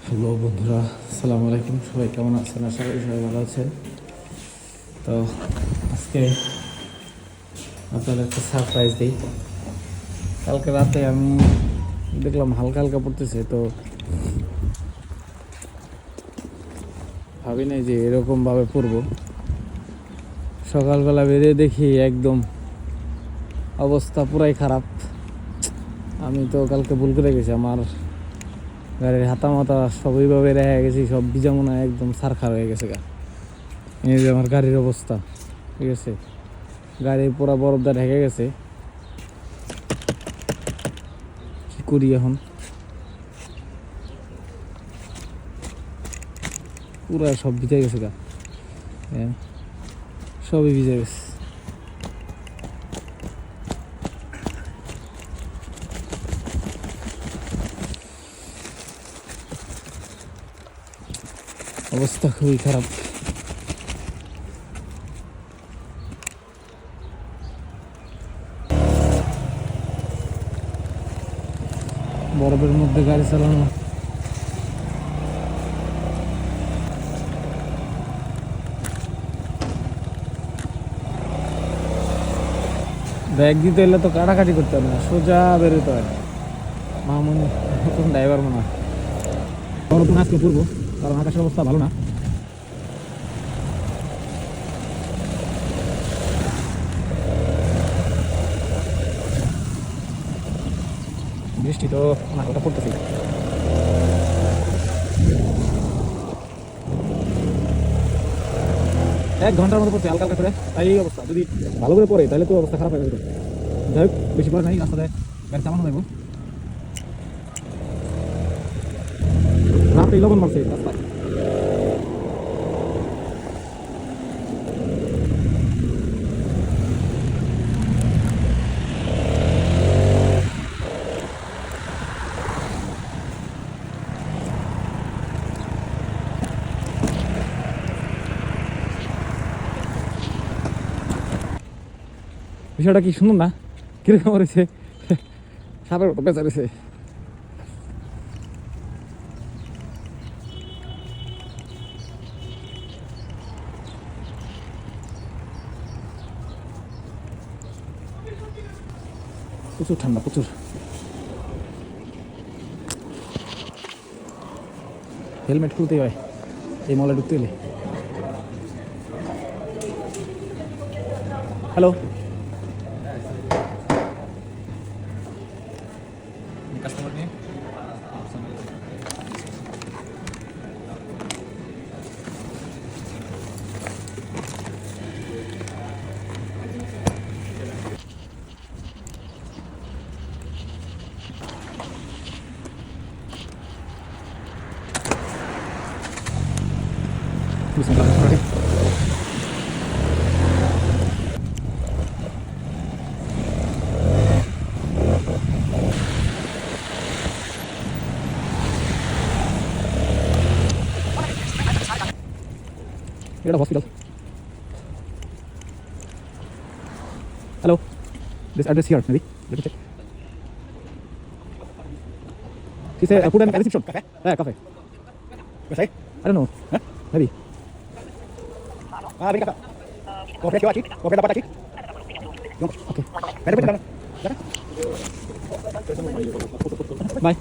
Hello বন্ধুরা, আসসালামু আলাইকুম। সবাই কেমন আছেন? আশা করি সবাই ভালো আছেন। তো আজকে আপনাদের একটা সারপ্রাইজ দিই। কালকে রাতে আমি দেখলাম হালকা হালকা পড়তেছে, তো ভাবি নাই যে এরকমভাবে পড়বো। সকালবেলা বেরিয়ে দেখি একদম অবস্থা পুরাই খারাপ। আমি তো কালকে ভুল করে গেছি, আমার গাড়ির হাতা মাথা সবইভাবে রেখে গেছি, সব বিজামুনা একদম সারখার হয়ে গেছে গা। এই যে আমার গাড়ির অবস্থা, ঠিক আছে, গাড়ি পুরা বরফ দা ঢেকে গেছে। কি করি এখন? পুরা সব ভিজে গেছে গা, হ্যাঁ, সবই ভিজে গেছে। অবস্থা খুবই খারাপ। বরফের মধ্যে গাড়ি চালানো ব্যাগ দিতে এলে তো কাটাকাটি করতে হবে না, সোজা বেরোতে হয়। মামুন নতুন ড্রাইভার মনে হয়। বরফ আজকে পড়বো, কারণ আকাশের অবস্থা ভালো না। বৃষ্টি তো না ওটা পড়তেছি। 1 ঘন্টার মতো পড়ছে হালকা হালকা করে, তাই এই অবস্থা। যদি ভালো করে পড়ে তাহলে তো অবস্থা খারাপ হয়ে যাবে। যাই হোক, বেশি পড়ে নাই, রাস্তাতে গাড়ি চালানো যাবো। রাতে লবণ মারছে রাস্তায়। বিষয়টা কি সুন্দর না? কিরকম রয়েছে, সাপের মতো বেঁচে রয়েছে। প্রচুর ঠান্ডা, প্রচুর। হেলমেট খুলতেই হয় এই মলে ঢুকতে গেলে। হ্যালো, কাস্টমার নিয়ে এটা hospital. Hello, this address here maybe, let me check. She said food and reception. Cafe? Yeah, cafe. Where side? I don't know. Huh? Maybe. Beri kata. Kopi kiwa cik? Kopi dapat cik? Okay. Beri beri. Bye.